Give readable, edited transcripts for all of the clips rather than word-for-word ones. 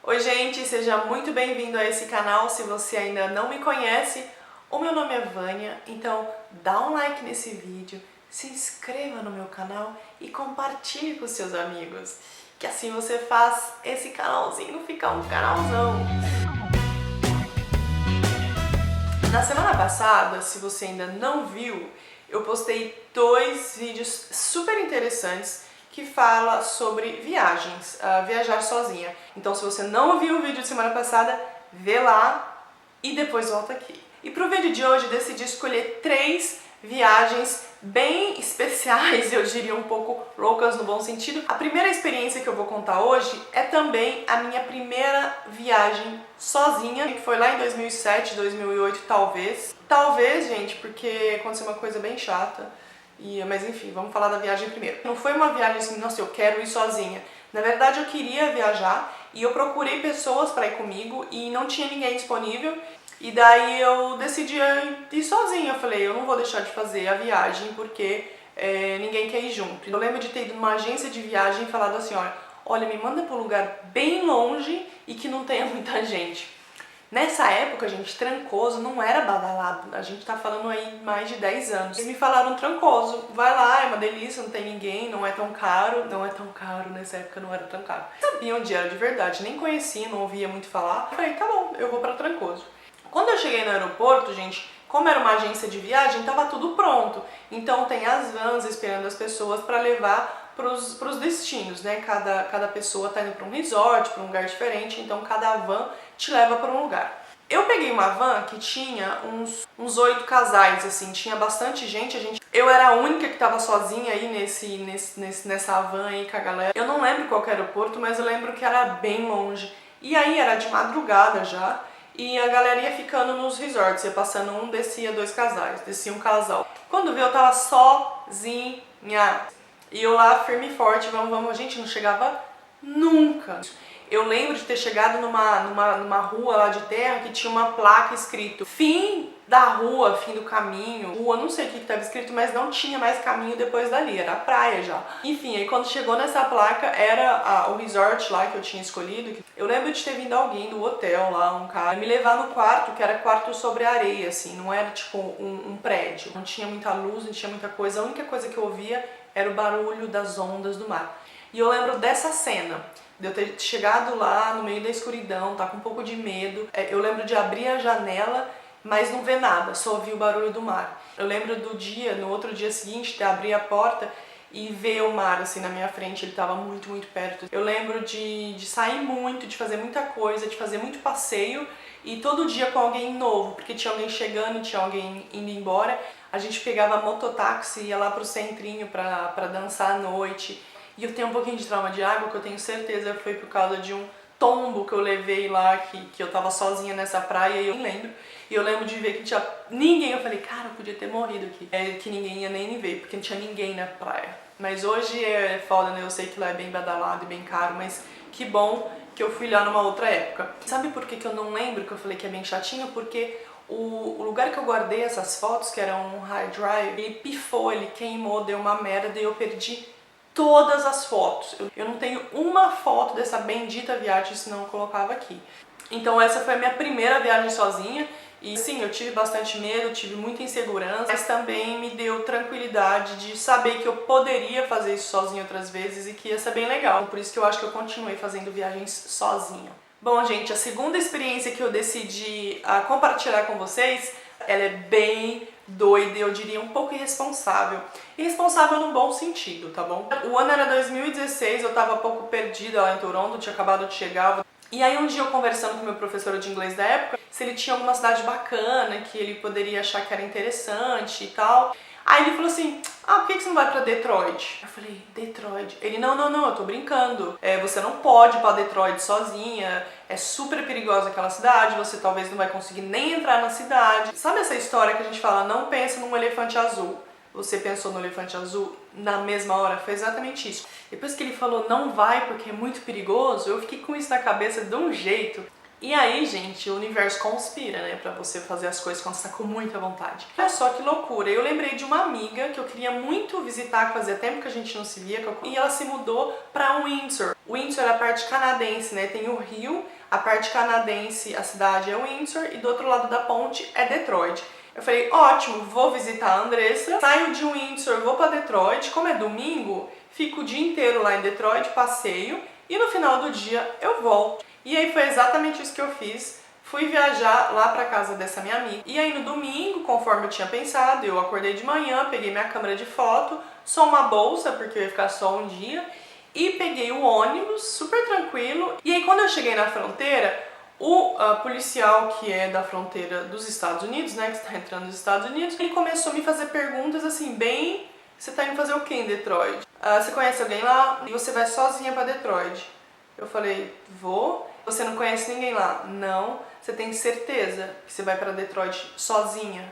Oi gente, seja muito bem-vindo a esse canal. Se você ainda não me conhece, o meu nome é Vânia, então dá um like nesse vídeo, se inscreva no meu canal e compartilhe com seus amigos, que assim você faz esse canalzinho ficar um canalzão. Na semana passada, se você ainda não viu, eu postei 2 vídeos super interessantes que fala sobre viagens, viajar sozinha. Então se você não viu o vídeo de semana passada, vê lá e depois volta aqui. E pro vídeo de hoje eu decidi escolher 3 viagens bem especiais, eu diria um pouco loucas no bom sentido. A primeira experiência que eu vou contar hoje é também a minha primeira viagem sozinha, que foi lá em 2007, 2008 talvez. Talvez, gente, porque aconteceu uma coisa bem chata. Mas enfim, vamos falar da viagem primeiro. Não foi uma viagem assim, nossa, eu quero ir sozinha. Na verdade, eu queria viajar e eu procurei pessoas para ir comigo e não tinha ninguém disponível. E daí eu decidi ir sozinha. Eu falei, eu não vou deixar de fazer a viagem porque ninguém quer ir junto. Eu lembro de ter ido numa agência de viagem e falado assim, olha, me manda para um lugar bem longe e que não tenha muita gente. Nessa época, gente, Trancoso não era badalado. A gente tá falando aí mais de 10 anos. Eles me falaram Trancoso, vai lá, é uma delícia, não tem ninguém, não é tão caro. Não é tão caro, nessa época não era tão caro. Eu sabia onde era de verdade, nem conhecia, não ouvia muito falar. Eu falei, tá bom, eu vou pra Trancoso. Quando eu cheguei no aeroporto, gente, como era uma agência de viagem, tava tudo pronto. Então tem as vans esperando as pessoas para levar pros destinos, né? Cada pessoa tá indo para um resort, para um lugar diferente, então cada van te leva para um lugar. Eu peguei uma van que tinha uns 8 casais, assim, tinha bastante gente, eu era a única que tava sozinha aí nessa van aí com a galera. Eu não lembro qual que era o aeroporto, mas eu lembro que era bem longe. E aí era de madrugada já, e a galera ia ficando nos resorts, ia passando um, descia 2 casais, descia um casal. Quando vi, eu tava sozinha. E eu lá, firme e forte, vamos, a gente não chegava nunca. Eu lembro de ter chegado numa rua lá de terra que tinha uma placa escrito fim da rua, fim do caminho, rua, não sei o que estava escrito, mas não tinha mais caminho depois dali, era a praia já. Enfim, aí quando chegou nessa placa era o resort lá que eu tinha escolhido. Eu lembro de ter vindo alguém do hotel lá, um cara, me levar no quarto, que era quarto sobre areia, assim, não era tipo um prédio. Não tinha muita luz, não tinha muita coisa, a única coisa que eu ouvia era o barulho das ondas do mar. E eu lembro dessa cena, de eu ter chegado lá no meio da escuridão, tá com um pouco de medo. Eu lembro de abrir a janela, mas não ver nada, só ouvir o barulho do mar. Eu lembro do dia, no outro dia seguinte, de abrir a porta e ver o mar assim na minha frente, ele tava muito, muito perto. Eu lembro de sair muito, de fazer muita coisa, de fazer muito passeio e todo dia com alguém novo, porque tinha alguém chegando, tinha alguém indo embora. A gente pegava mototáxi e ia lá pro centrinho pra dançar à noite. E eu tenho um pouquinho de trauma de água, que eu tenho certeza foi por causa de um tombo que eu levei lá, que eu tava sozinha nessa praia e eu nem lembro. E eu lembro de ver que não tinha ninguém, eu falei, cara, eu podia ter morrido aqui. Que ninguém ia nem me ver, porque não tinha ninguém na praia. Mas hoje é foda, né? Eu sei que lá é bem badalado e bem caro, mas que bom que eu fui lá numa outra época. Sabe por que eu não lembro que eu falei que é bem chatinho? Porque o lugar que eu guardei essas fotos, que era um hard drive, ele pifou, ele queimou, deu uma merda e eu perdi todas as fotos. Eu não tenho uma foto dessa bendita viagem, senão eu colocava aqui. Então essa foi a minha primeira viagem sozinha. E sim, eu tive bastante medo, tive muita insegurança, mas também me deu tranquilidade de saber que eu poderia fazer isso sozinha outras vezes e que ia ser bem legal. Por isso que eu acho que eu continuei fazendo viagens sozinha. Bom, gente, a segunda experiência que eu decidi compartilhar com vocês, ela é bem doida, eu diria um pouco irresponsável. Irresponsável no bom sentido, tá bom? O ano era 2016, eu tava um pouco perdida lá em Toronto, tinha acabado de chegar. E aí um dia eu conversando com meu professor de inglês da época, se ele tinha alguma cidade bacana, que ele poderia achar que era interessante e tal. Aí ele falou assim, por que você não vai pra Detroit? Eu falei, Detroit? Ele, não, eu tô brincando. Você não pode ir pra Detroit sozinha, é super perigosa aquela cidade, você talvez não vai conseguir nem entrar na cidade. Sabe essa história que a gente fala, não pensa num elefante azul? Você pensou no elefante azul na mesma hora? Foi exatamente isso. Depois que ele falou, não vai porque é muito perigoso, eu fiquei com isso na cabeça de um jeito. E aí, gente, o universo conspira, né, pra você fazer as coisas quando você tá com muita vontade. Olha só que loucura, eu lembrei de uma amiga que eu queria muito visitar, que fazia tempo que a gente não se via, e ela se mudou pra Windsor. Windsor é a parte canadense, né, tem o Rio, a parte canadense, a cidade é Windsor, e do outro lado da ponte é Detroit. Eu falei, ótimo, vou visitar a Andressa, saio de Windsor, vou pra Detroit, como é domingo, fico o dia inteiro lá em Detroit, passeio, e no final do dia eu volto. E aí foi exatamente isso que eu fiz. Fui viajar lá pra casa dessa minha amiga. E aí no domingo, conforme eu tinha pensado, eu acordei de manhã, peguei minha câmera de foto, só uma bolsa, porque eu ia ficar só um dia, e peguei o ônibus, super tranquilo. E aí quando eu cheguei na fronteira, o policial que é da fronteira dos Estados Unidos, né, que está entrando nos Estados Unidos, ele começou a me fazer perguntas assim, bem... Você tá indo fazer o que em Detroit? Você conhece alguém lá? E você vai sozinha pra Detroit? Eu falei, vou. Você não conhece ninguém lá? Não. Você tem certeza que você vai pra Detroit sozinha?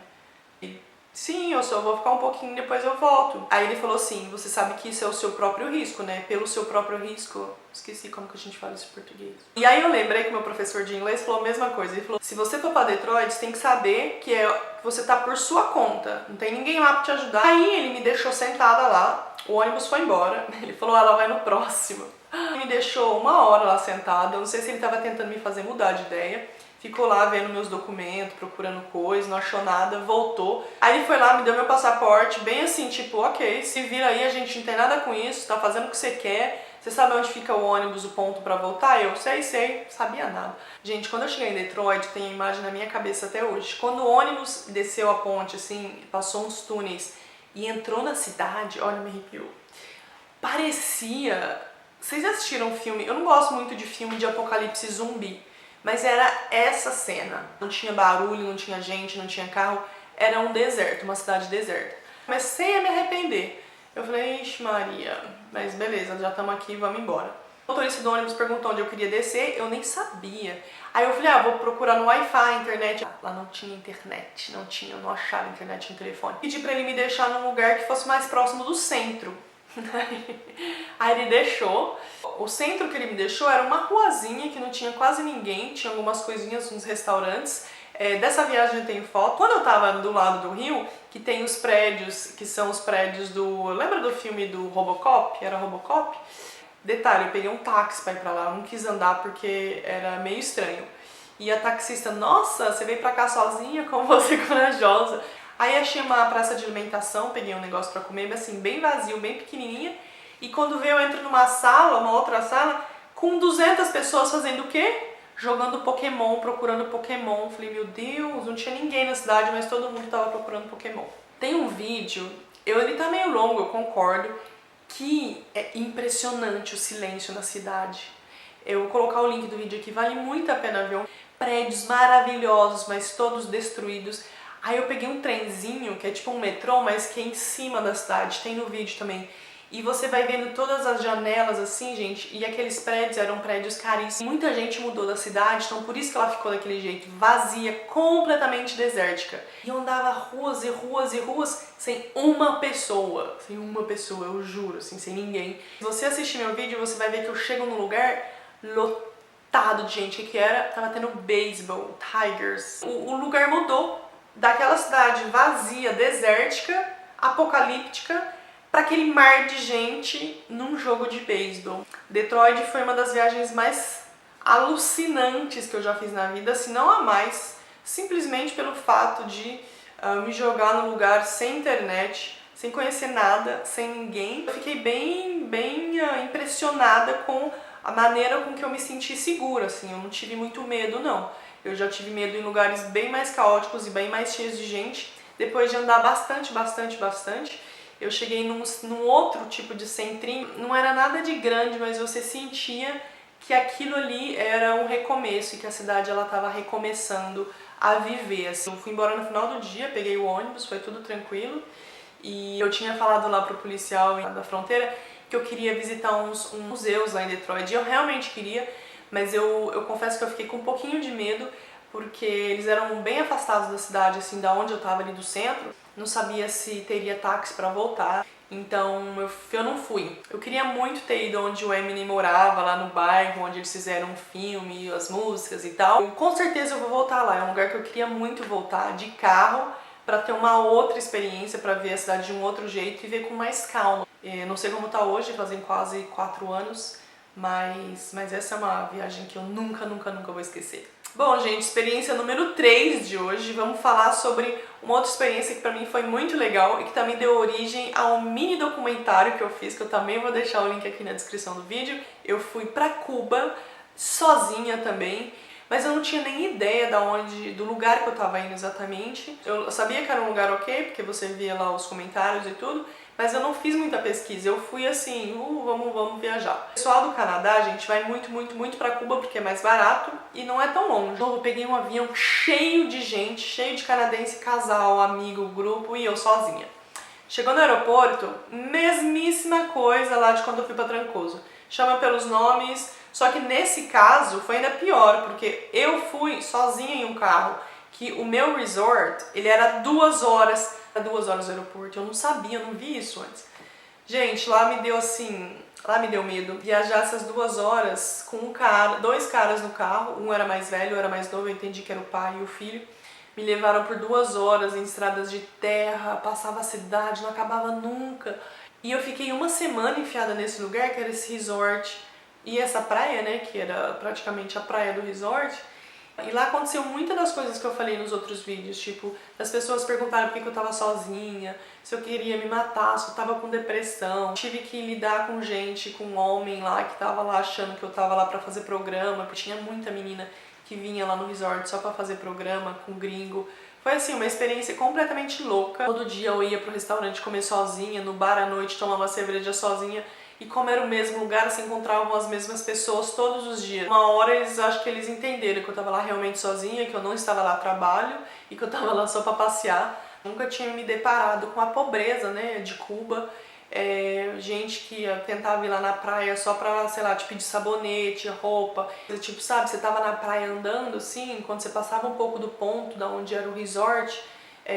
E, sim, eu só vou ficar um pouquinho e depois eu volto. Aí ele falou assim, você sabe que isso é o seu próprio risco, né? Pelo seu próprio risco. Esqueci como que a gente fala isso em português. E aí eu lembrei que meu professor de inglês falou a mesma coisa. Ele falou, se você for pra Detroit, você tem que saber que você tá por sua conta. Não tem ninguém lá pra te ajudar. Aí ele me deixou sentada lá. O ônibus foi embora. Ele falou, ela vai no próximo. Ele me deixou 1 hora lá sentada. Eu não sei se ele tava tentando me fazer mudar de ideia. Ficou lá vendo meus documentos, procurando coisa, não achou nada, voltou. Aí ele foi lá, me deu meu passaporte, bem assim, tipo, ok, se vira aí, a gente não tem nada com isso, tá fazendo o que você quer. Você sabe onde fica o ônibus, o ponto pra voltar? Eu sei, sabia nada. Gente, quando eu cheguei em Detroit, tem a imagem na minha cabeça até hoje. Quando o ônibus desceu a ponte, assim, passou uns túneis e entrou na cidade, olha, me arrepiou. Parecia... Vocês assistiram um filme? Eu não gosto muito de filme de apocalipse zumbi, mas era essa cena. Não tinha barulho, não tinha gente, não tinha carro. Era um deserto, uma cidade deserta. Comecei a me arrepender. Eu falei, ixi Maria, mas beleza, já estamos aqui, vamos embora. O motorista do ônibus perguntou onde eu queria descer, eu nem sabia. Aí eu falei, vou procurar no Wi-Fi, internet. Lá não tinha internet, eu não achava internet no telefone. Pedi pra ele me deixar num lugar que fosse mais próximo do centro. Aí ele deixou. O centro que ele me deixou era uma ruazinha que não tinha quase ninguém, tinha algumas coisinhas, uns restaurantes. Dessa viagem eu tenho foto. Quando eu tava do lado do rio, que tem os prédios, que são os prédios do... Lembra do filme do Robocop? Era Robocop? Detalhe, eu peguei um táxi pra ir pra lá, eu não quis andar porque era meio estranho. E a taxista, nossa, você veio pra cá sozinha? Como você é corajosa. Aí achei uma praça de alimentação, peguei um negócio pra comer, assim, bem vazio, bem pequenininha. E quando veio, eu entro numa sala, uma outra sala, com 200 pessoas fazendo o quê? Jogando Pokémon, procurando Pokémon. Falei, meu Deus, não tinha ninguém na cidade, mas todo mundo tava procurando Pokémon. Tem um vídeo, ele tá meio longo, eu concordo, que é impressionante o silêncio na cidade. Eu vou colocar o link do vídeo aqui, vale muito a pena ver. Prédios maravilhosos, mas todos destruídos. Aí eu peguei um trenzinho, que é tipo um metrô, mas que é em cima da cidade, tem no vídeo também. E você vai vendo todas as janelas assim, gente, e aqueles prédios eram prédios caríssimos. Muita gente mudou da cidade, então por isso que ela ficou daquele jeito, vazia, completamente desértica. E eu andava ruas e ruas e ruas sem uma pessoa, eu juro, assim, sem ninguém. Se você assistir meu vídeo, você vai ver que eu chego num lugar lotado de gente. O que era? Tava tendo beisebol, Tigers. O lugar mudou daquela cidade vazia, desértica, apocalíptica, para aquele mar de gente num jogo de beisebol. Detroit foi uma das viagens mais alucinantes que eu já fiz na vida, se não a mais, simplesmente pelo fato de me jogar num lugar sem internet, sem conhecer nada, sem ninguém. Eu fiquei bem impressionada com a maneira com que eu me senti segura, assim, eu não tive muito medo, não. Eu já tive medo em lugares bem mais caóticos e bem mais cheios de gente. Depois de andar bastante, eu cheguei num outro tipo de centrinho. Não era nada de grande, mas você sentia que aquilo ali era um recomeço e que a cidade ela estava recomeçando a viver. Assim, eu fui embora no final do dia, peguei o ônibus, foi tudo tranquilo. E eu tinha falado lá pro policial da fronteira que eu queria visitar uns museus lá em Detroit. E eu realmente queria, mas eu confesso que eu fiquei com um pouquinho de medo, porque eles eram bem afastados da cidade, assim, da onde eu tava ali do centro. Não sabia se teria táxi para voltar. então eu não fui. Eu queria muito ter ido onde o Eminem morava, lá no bairro, onde eles fizeram um filme, as músicas e tal. Com certeza eu vou voltar lá, é um lugar que eu queria muito voltar, de carro, para ter uma outra experiência, para ver a cidade de um outro jeito e ver com mais calma. Não sei como tá hoje, fazem quase 4 anos, mas essa é uma viagem que eu nunca vou esquecer. Bom, gente, experiência número 3 de hoje, vamos falar sobre uma outra experiência que pra mim foi muito legal e que também deu origem a um mini documentário que eu fiz, que eu também vou deixar o link aqui na descrição do vídeo. Eu fui pra Cuba, sozinha também, mas eu não tinha nem ideia do lugar que eu tava indo exatamente. Eu sabia que era um lugar ok, porque você via lá os comentários e tudo, mas eu não fiz muita pesquisa, eu fui assim, vamos viajar. O pessoal do Canadá, a gente vai muito pra Cuba porque é mais barato e não é tão longe. Eu peguei um avião cheio de gente, cheio de canadense, casal, amigo, grupo e eu sozinha. Chegou no aeroporto, mesmíssima coisa lá de quando eu fui pra Trancoso. Chama pelos nomes, só que nesse caso foi ainda pior, porque eu fui sozinha em um carro, que o meu resort, ele era 2 horas do aeroporto, eu não sabia, eu não vi isso antes. Gente, lá me deu medo. Viajar essas 2 horas com 2 caras no carro, um era mais velho, um era mais novo, eu entendi que era o pai e o filho. Me levaram por 2 horas em estradas de terra, passava a cidade, não acabava nunca. E eu fiquei uma semana enfiada nesse lugar, que era esse resort, e essa praia, né, que era praticamente a praia do resort. E lá aconteceu muitas das coisas que eu falei nos outros vídeos, tipo, as pessoas perguntaram por que eu tava sozinha, se eu queria me matar, se eu tava com depressão. Tive que lidar com gente, com um homem lá que tava lá achando que eu tava lá pra fazer programa, porque tinha muita menina que vinha lá no resort só pra fazer programa com gringo. Foi assim, uma experiência completamente louca. Todo dia eu ia pro restaurante comer sozinha, no bar à noite tomar uma cerveja sozinha. E como era o mesmo lugar, se encontravam as mesmas pessoas todos os dias. Uma hora acho que eles entenderam que eu tava lá realmente sozinha, que eu não estava lá a trabalho e que eu tava lá só pra passear. Nunca tinha me deparado com a pobreza, né, de Cuba. Gente que tentava ir lá na praia só pra, sei lá, te pedir sabonete, roupa. Tipo, sabe, você tava na praia andando assim, quando você passava um pouco do ponto da onde era o resort,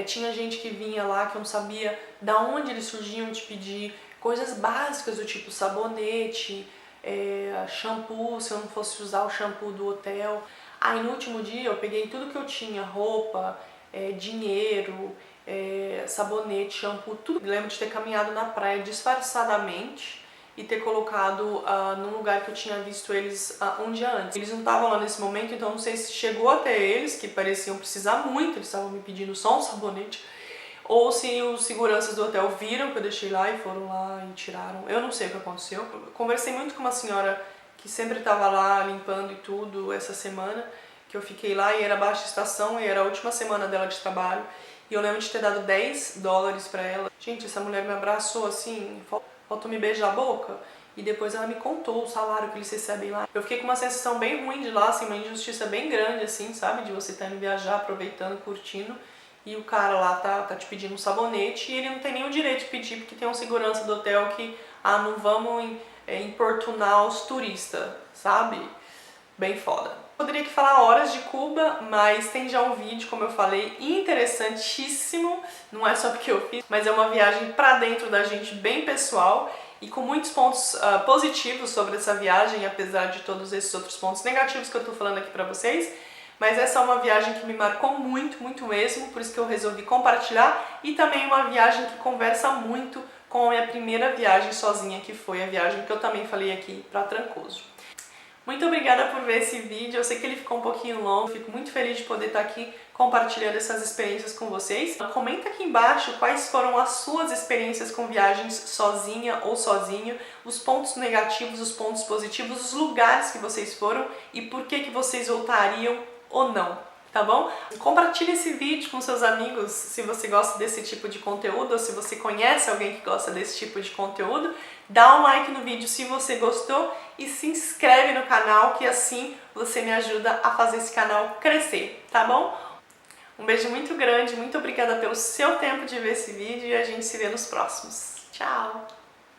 tinha gente que vinha lá que eu não sabia da onde eles surgiam te pedir coisas básicas do tipo sabonete, shampoo, se eu não fosse usar o shampoo do hotel. Aí no último dia eu peguei tudo que eu tinha, roupa, dinheiro, sabonete, shampoo, tudo. Eu lembro de ter caminhado na praia disfarçadamente e ter colocado num lugar que eu tinha visto eles um dia antes. Eles não estavam lá nesse momento, então não sei se chegou até eles, que pareciam precisar muito, eles estavam me pedindo só um sabonete, ou se os seguranças do hotel viram que eu deixei lá e foram lá e tiraram. Eu não sei o que aconteceu. Eu conversei muito com uma senhora que sempre estava lá limpando e tudo essa semana, que eu fiquei lá e era baixa estação e era a última semana dela de trabalho. E eu lembro de ter dado $10 pra ela. Gente, essa mulher me abraçou assim, faltou me beijar a boca. E depois ela me contou o salário que eles recebem lá. Eu fiquei com uma sensação bem ruim de lá, assim, uma injustiça bem grande, assim, sabe? De você estar indo viajar, aproveitando, curtindo. E o cara lá tá te pedindo um sabonete e ele não tem nenhum direito de pedir, porque tem um segurança do hotel que, não vamos importunar os turistas, sabe? Bem foda. Poderia aqui falar horas de Cuba, mas tem já um vídeo, como eu falei, interessantíssimo. Não é só porque eu fiz, mas é uma viagem pra dentro da gente, bem pessoal e com muitos pontos positivos sobre essa viagem, apesar de todos esses outros pontos negativos que eu tô falando aqui pra vocês. Mas essa é uma viagem que me marcou muito mesmo, por isso que eu resolvi compartilhar, e também uma viagem que conversa muito com a minha primeira viagem sozinha, que foi a viagem que eu também falei aqui pra Trancoso. Muito obrigada por ver esse vídeo, eu sei que ele ficou um pouquinho longo, fico muito feliz de poder estar aqui compartilhando essas experiências com vocês. Comenta aqui embaixo quais foram as suas experiências com viagens sozinha ou sozinho, os pontos negativos, os pontos positivos, os lugares que vocês foram e por que vocês voltariam ou não, tá bom? Compartilhe esse vídeo com seus amigos se você gosta desse tipo de conteúdo ou se você conhece alguém que gosta desse tipo de conteúdo. Dá um like no vídeo se você gostou e se inscreve no canal, que assim você me ajuda a fazer esse canal crescer, tá bom? Um beijo muito grande, muito obrigada pelo seu tempo de ver esse vídeo e a gente se vê nos próximos. Tchau!